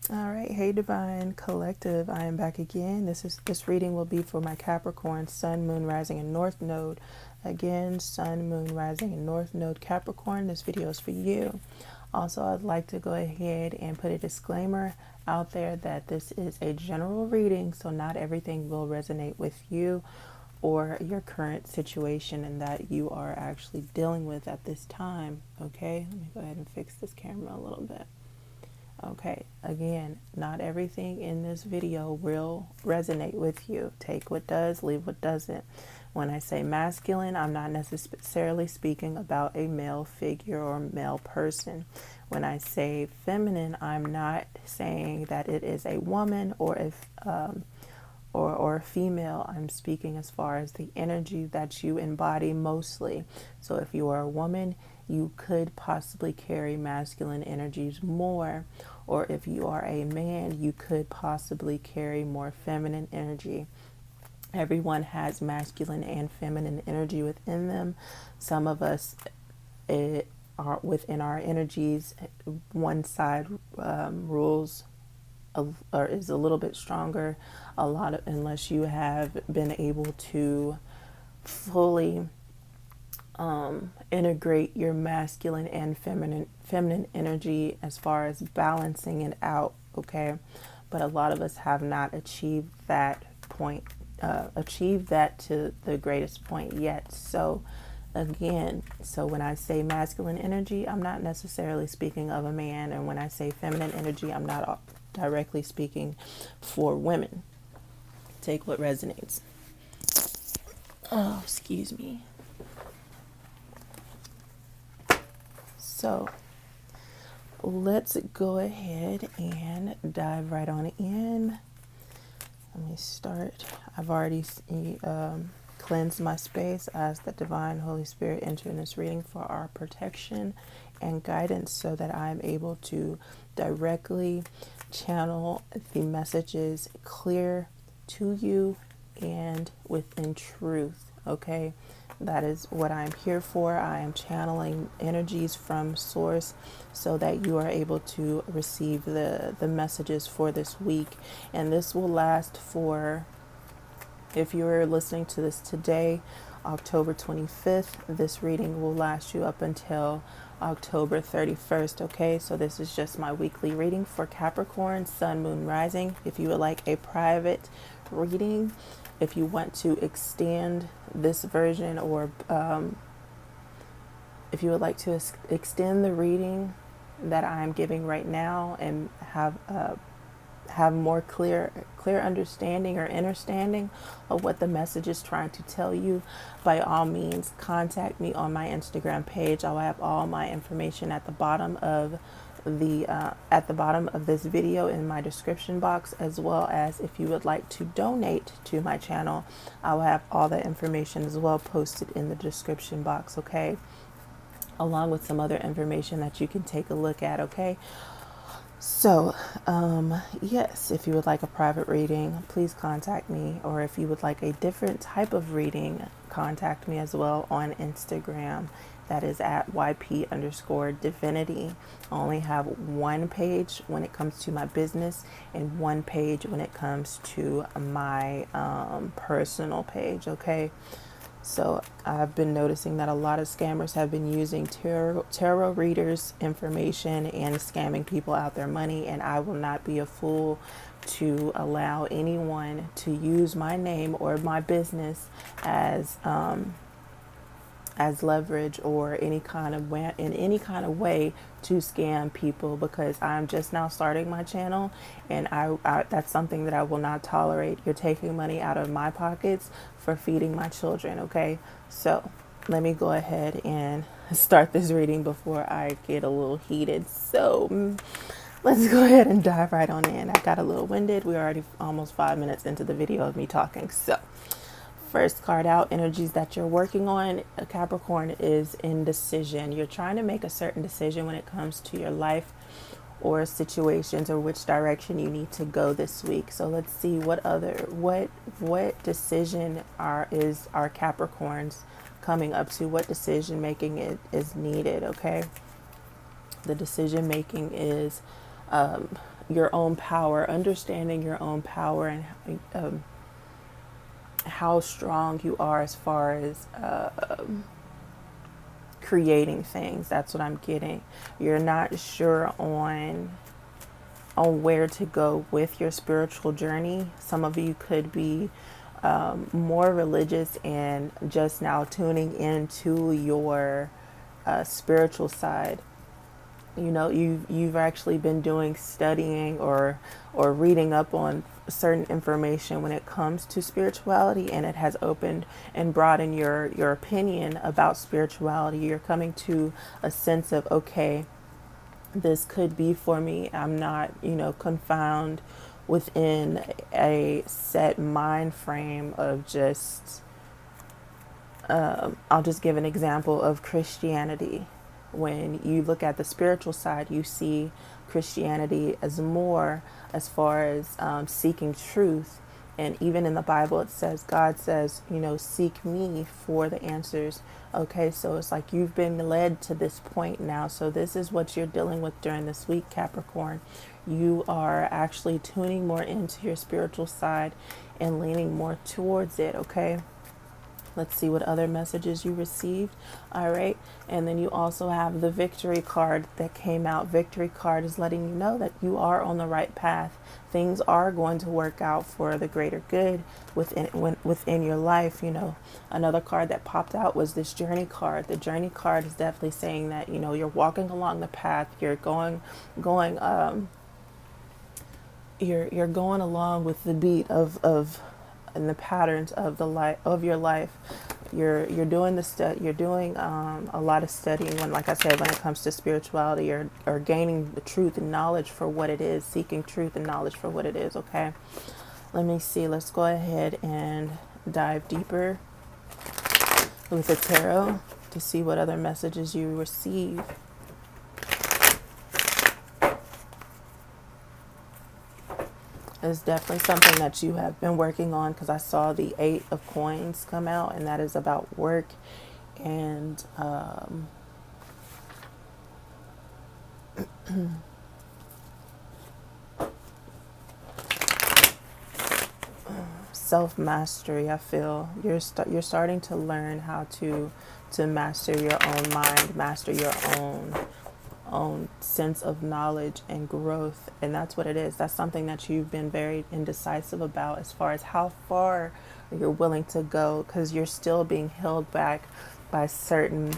All right, hey Divine Collective, I am back again. This reading will be for my Capricorn Sun, Moon, Rising, and North Node. Again, Sun, Moon, Rising, and North Node Capricorn. This video is for you. Also, I'd like to go ahead and put a disclaimer out there that this is a general reading, so not everything will resonate with you or your current situation and that you are actually dealing with at this time. Okay, let me go ahead and fix this camera a little bit. Okay, again, not everything in this video will resonate with you. Take what does, leave what doesn't. When I say masculine, I'm not necessarily speaking about a male figure or male person. When I say feminine, I'm not saying that it is a woman or if or a female. I'm speaking as far as the energy that you embody mostly. So if you are a woman, you could possibly carry masculine energies more, or if you are a man, you could possibly carry more feminine energy. Everyone has masculine and feminine energy within them. Some of us are within our energies. One side rules or is a little bit stronger. Unless you have been able to fully integrate your masculine and feminine energy as far as balancing it out. Okay, but a lot of us have not achieved that point, achieved that to the greatest point yet. So again, so when I say masculine energy, I'm not necessarily speaking of a man, and when I say feminine energy, I'm not directly speaking for women. Take what resonates. Oh, excuse me. So let's go ahead and dive right on in. Let me start. I've already cleansed my space. I ask that Divine Holy Spirit enter in this reading for our protection and guidance so that I am able to directly channel the messages clear to you and within truth. Okay, that is what I'm here for. I am channeling energies from source so that you are able to receive the messages for this week, and this will last for, if you're listening to this today, October 25th, this reading will last you up until October 31st. Okay, so this is just my weekly reading for Capricorn, Sun, Moon, Rising. If you would like a private reading, if you want to extend this version, or if you would like to extend the reading that I'm giving right now and have more clear understanding or understanding of what the message is trying to tell you, by all means contact me on my Instagram page. I'll have all my information at the bottom of this video in my description box, as well as if you would like to donate to my channel, I'll have all that information as well posted in the description box. Okay, along with some other information that you can take a look at. Okay, so yes, if you would like a private reading, please contact me, or if you would like a different type of reading, contact me as well on Instagram. That is at YP_Divinity. I only have one page when it comes to my business and one page when it comes to my personal page. Okay, so I've been noticing that a lot of scammers have been using tarot readers' information and scamming people out their money, and I will not be a fool to allow anyone to use my name or my business as leverage or any kind of way, in any kind of way, to scam people, because I'm just now starting my channel, and I that's something that I will not tolerate. You're taking money out of my pockets for feeding my children. Okay, so let me go ahead and start this reading before I get a little heated. So let's go ahead and dive right on in. I got a little winded. We're already almost 5 minutes into the video of me talking. So first card out, energies that you're working on, Capricorn, is indecision. You're trying to make a certain decision when it comes to your life or situations, or which direction you need to go this week. So let's see what decision are Capricorns coming up to. What decision making is needed. Okay, the decision making is your own power, understanding your own power, and how strong you are as far as creating things. That's what I'm getting. You're not sure on where to go with your spiritual journey. Some of you could be more religious and just now tuning into your spiritual side. You know, you've actually been doing studying or reading up on certain information when it comes to spirituality, and it has opened and broadened your opinion about spirituality. You're coming to a sense of, okay, this could be for me. I'm not, confined within a set mind frame of just, I'll just give an example of Christianity. When you look at the spiritual side, you see Christianity as more as far as seeking truth. And even in the Bible, it says, God says, seek me for the answers. Okay, so it's like you've been led to this point now. So this is what you're dealing with during this week, Capricorn. You are actually tuning more into your spiritual side and leaning more towards it, okay? Let's see what other messages you received. All right. And then you also have the victory card that came out. Victory card is letting you know that you are on the right path. Things are going to work out for the greater good within your life. Another card that popped out was this journey card. The journey card is definitely saying that, you're walking along the path. You're you're going along with the beat of and the patterns of your life. You're doing a lot of studying when, like I said, when it comes to spirituality, or gaining the truth and knowledge for what it is, seeking truth and knowledge for what it is. Okay, let me see. Let's go ahead and dive deeper with the tarot to see what other messages you receive. It's definitely something that you have been working on, because I saw the 8 of Coins come out, and that is about work and self-mastery. I feel you're starting to learn how to master your own mind, master your own sense of knowledge and growth. And that's what it is. That's something that you've been very indecisive about, as far as how far you're willing to go, because you're still being held back by certain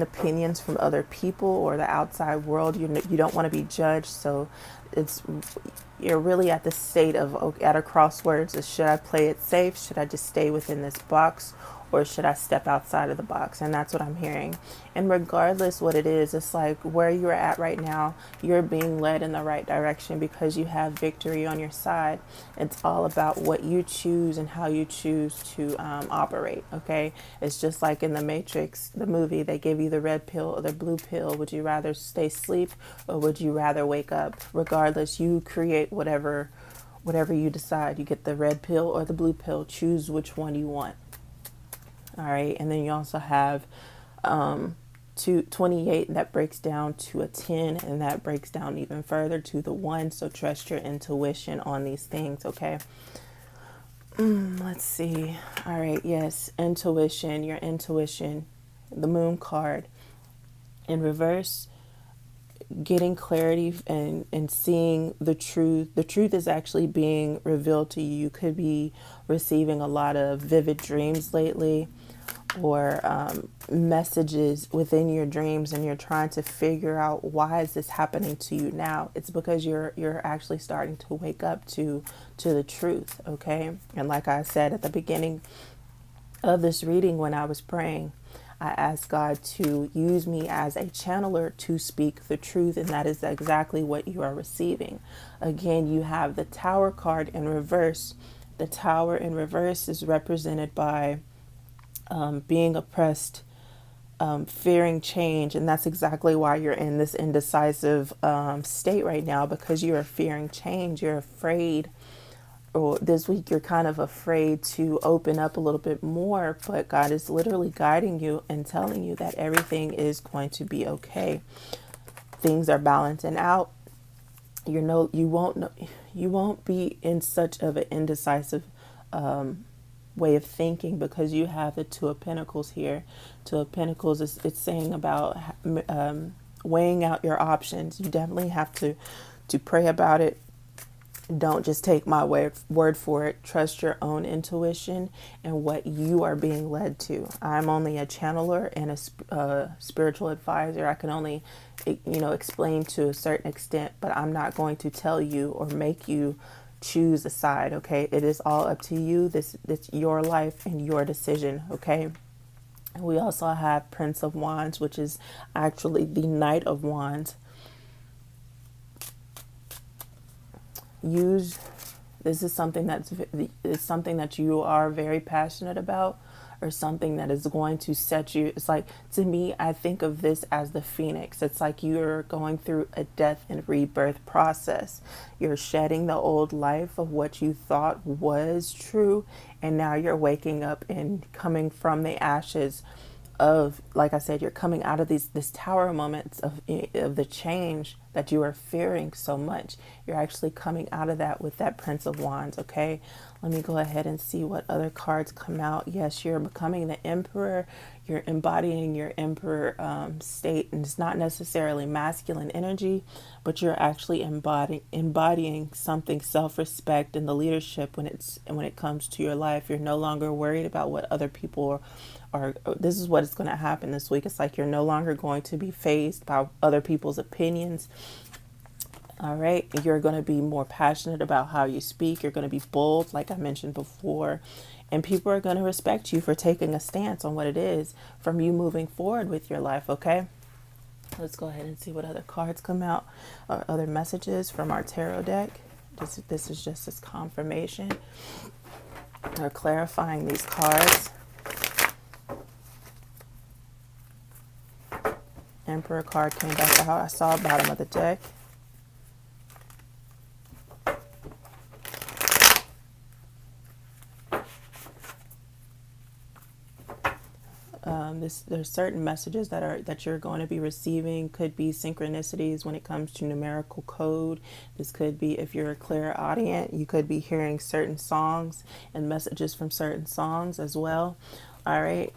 opinions from other people or the outside world. You don't want to be judged, so you're really at the state of at a crossroads. Should I play it safe? Should I just stay within this box? Or should I step outside of the box? And that's what I'm hearing. And regardless what it is, it's like where you're at right now, you're being led in the right direction because you have victory on your side. It's all about what you choose and how you choose to operate, okay? It's just like in The Matrix, the movie, they give you the red pill or the blue pill. Would you rather stay asleep or would you rather wake up? Regardless, you create whatever you decide. You get the red pill or the blue pill. Choose which one you want. All right, and then you also have 28, that breaks down to a 10, and that breaks down even further to the 1. So trust your intuition on these things, okay? Let's see. All right, yes, intuition, your intuition, the Moon card. In reverse, getting clarity and seeing the truth. The truth is actually being revealed to you. You could be receiving a lot of vivid dreams lately, or messages within your dreams, and you're trying to figure out, why is this happening to you now? It's because you're actually starting to wake up to the truth, okay? And like I said at the beginning of this reading, when I was praying, I asked God to use me as a channeler to speak the truth, and that is exactly what you are receiving. Again, you have the Tower card in reverse. The Tower in reverse is represented by being oppressed, fearing change. And that's exactly why you're in this indecisive state right now, because you are fearing change. You're afraid, or this week you're kind of afraid to open up a little bit more, but God is literally guiding you and telling you that everything is going to be okay. Things are balancing out. you won't be in such of an indecisive way of thinking, because you have the Two of Pentacles here. Two of Pentacles is, it's saying about weighing out your options. You definitely have to pray about it. Don't just take my word for it. Trust your own intuition and what you are being led to. I'm only a channeler and a spiritual advisor. I can only, explain to a certain extent, but I'm not going to tell you or make you choose a side, okay? It is all up to you. It's your life and your decision, okay? And we also have Prince of Wands, which is actually the Knight of Wands. This is something that you are very passionate about, or something that is going to set you. It's like, to me, I think of this as the phoenix. It's like you're going through a death and rebirth process. You're shedding the old life of what you thought was true, and now you're waking up and coming from the ashes of, like I said, you're coming out of this tower moments of the change that you are fearing so much. You're actually coming out of that with that Prince of Wands, okay? Let me go ahead and see what other cards come out. Yes, you're becoming the Emperor. You're embodying your Emperor state, and it's not necessarily masculine energy, but you're actually embodying something, self-respect and the leadership when it comes to your life. You're no longer worried about what other people are. This is what is going to happen this week. It's like you're no longer going to be fazed by other people's opinions. All right. You're going to be more passionate about how you speak. You're going to be bold, like I mentioned before. And people are going to respect you for taking a stance on what it is from you moving forward with your life. Okay. Let's go ahead and see what other cards come out, or other messages from our tarot deck. This is just as confirmation or clarifying these cards. Emperor card came back out. I saw bottom of the deck. There's certain messages that you're going to be receiving. Could be synchronicities when it comes to numerical code. This could be, if you're a clairaudient, you could be hearing certain songs and messages from certain songs as well. All right.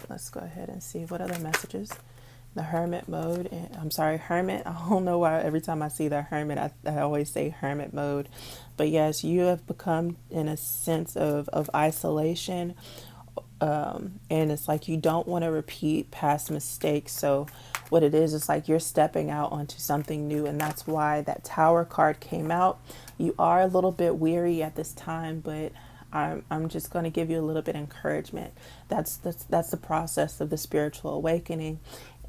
Let's go ahead and see what other messages. The Hermit mode. I'm sorry, Hermit. I don't know why every time I see the Hermit, I always say Hermit mode. But yes, you have become in a sense of isolation. And it's like you don't want to repeat past mistakes. So what it is, it's like you're stepping out onto something new. And that's why that Tower card came out. You are a little bit weary at this time, but I'm just going to give you a little bit of encouragement. That's the process of the spiritual awakening.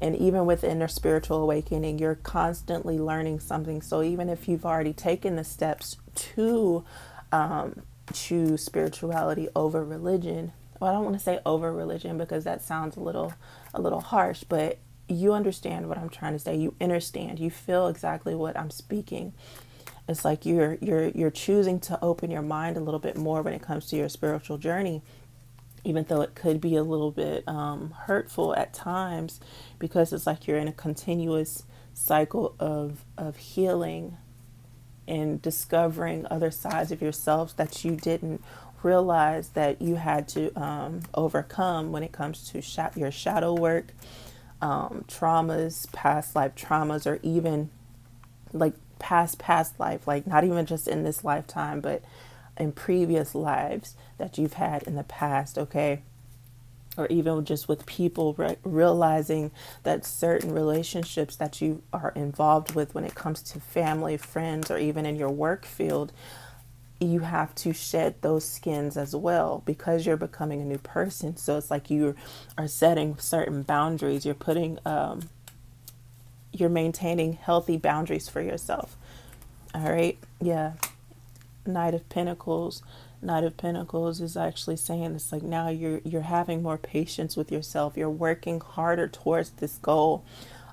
And even within their spiritual awakening, you're constantly learning something. So even if you've already taken the steps to choose spirituality over religion, well, I don't want to say over religion because that sounds a little harsh, but you understand what I'm trying to say. You understand. You feel exactly what I'm speaking. It's like you're choosing to open your mind a little bit more when it comes to your spiritual journey, even though it could be a little bit hurtful at times, because it's like you're in a continuous cycle of healing and discovering other sides of yourselves that you didn't realize that you had to overcome when it comes to your shadow work, traumas, past life traumas, or even like past life, like not even just in this lifetime, but in previous lives that you've had in the past, okay? Or even just with people, realizing that certain relationships that you are involved with when it comes to family, friends, or even in your work field, you have to shed those skins as well because you're becoming a new person. So it's like you are setting certain boundaries. You're putting you're maintaining healthy boundaries for yourself. All right. Yeah. Knight of Pentacles. Knight of Pentacles is actually saying it's like now you're having more patience with yourself. You're working harder towards this goal.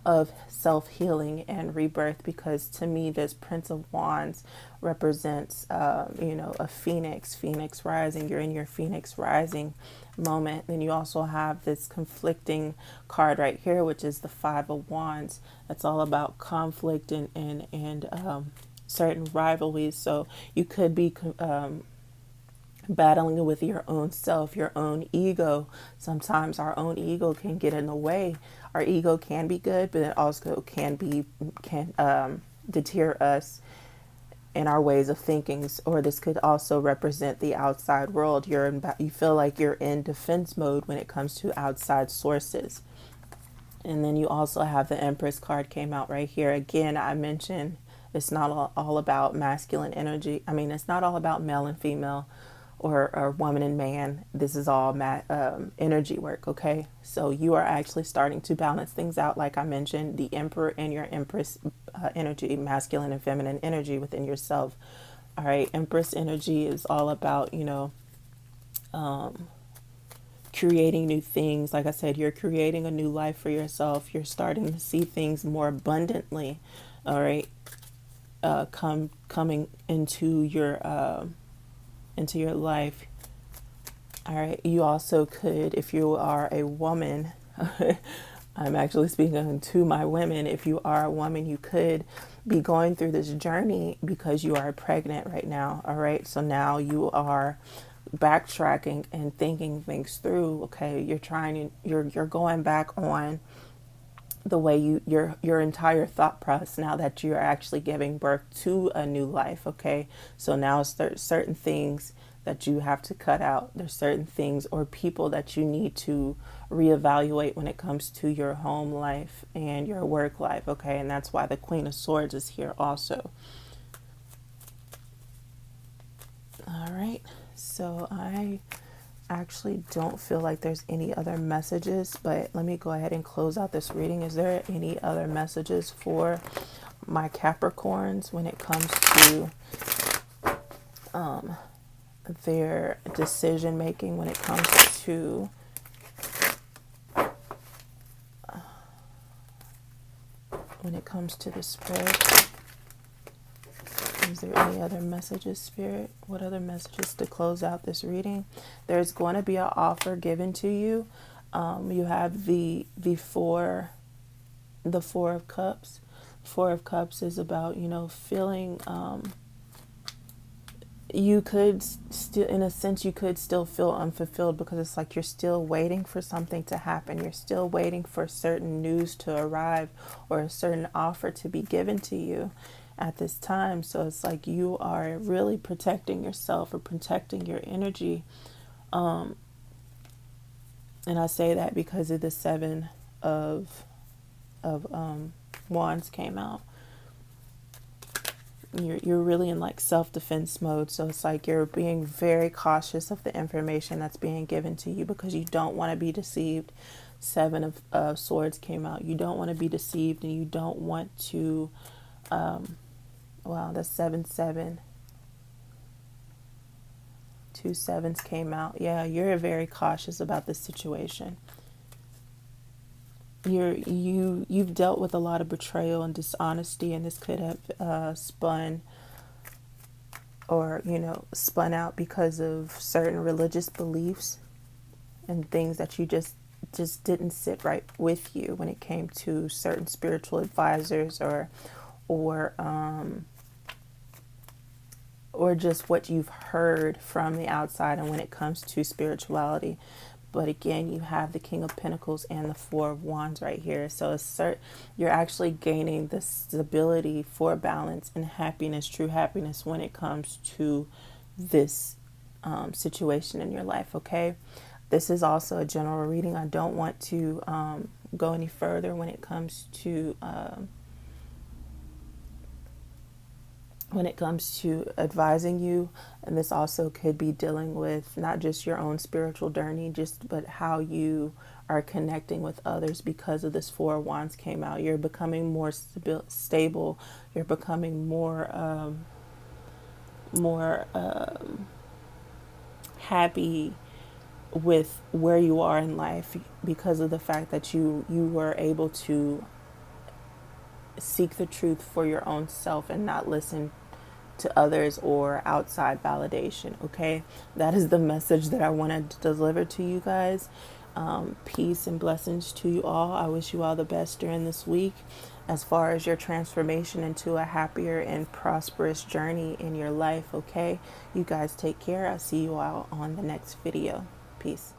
of self-healing and rebirth, because to me this Prince of Wands represents a phoenix rising. You're in your phoenix rising moment. Then you also have this conflicting card right here, which is the Five of Wands. That's all about conflict and certain rivalries. So you could be battling with your own self, your own ego. Sometimes our own ego can get in the way. Our ego can be good, but it also can deter us in our ways of thinking. Or this could also represent the outside world. You feel like you're in defense mode when it comes to outside sources. And then you also have the Empress card came out right here. Again, I mentioned it's not all about masculine energy. I mean, it's not all about male and female or woman and man. This is all energy work, okay? So you are actually starting to balance things out. Like I mentioned, the Emperor and your Empress energy, masculine and feminine energy within yourself. All right, Empress energy is all about, creating new things. Like I said, you're creating a new life for yourself. You're starting to see things more abundantly, all right? Coming into your life. All right. You also could, if you are a woman, I'm actually speaking to my women. If you are a woman, you could be going through this journey because you are pregnant right now. All right. So now you are backtracking and thinking things through. Okay. You're going back on the way your entire thought process now that you're actually giving birth to a new life. Okay. So now there's certain things that you have to cut out. There's certain things or people that you need to reevaluate when it comes to your home life and your work life. Okay. And that's why the Queen of Swords is here also. All right. So I actually don't feel like there's any other messages, but let me go ahead and close out this reading. Is there any other messages for my Capricorns when it comes to their decision making, when it comes to the Spirit? Is there any other messages, Spirit? What other messages to close out this reading? There's going to be an offer given to you. You have the Four of Cups. Four of Cups is about, feeling, you could still, in a sense, you could still feel unfulfilled because it's like you're still waiting for something to happen. You're still waiting for certain news to arrive or a certain offer to be given to you at this time. So it's like you are really protecting yourself or protecting your energy. And I say that because of the Seven of Wands came out. You're really in like self-defense mode. So it's like you're being very cautious of the information that's being given to you because you don't want to be deceived. Seven of Swords came out. You don't want to be deceived, and you don't want to wow, that's 7-7. 2 sevens came out. Yeah, you're very cautious about this situation. You've dealt with a lot of betrayal and dishonesty, and this could have spun out because of certain religious beliefs and things that you just didn't sit right with you when it came to certain spiritual advisors or just what you've heard from the outside and when it comes to spirituality. But again, you have the King of Pentacles and the Four of Wands right here. So you're actually gaining the stability for balance and happiness, true happiness, when it comes to this situation in your life, okay? This is also a general reading. I don't want to go any further when it comes to advising you. And this also could be dealing with not just your own spiritual journey, but how you are connecting with others because of this Four of Wands came out. You're becoming more stable. You're becoming more happy with where you are in life because of the fact that you were able to seek the truth for your own self and not listen to others or outside validation. Okay, that is the message that I wanted to deliver to you guys. Peace and blessings to you all. I wish you all the best during this week as far as your transformation into a happier and prosperous journey in your life. Okay, you guys take care. I'll see you all on the next video. Peace.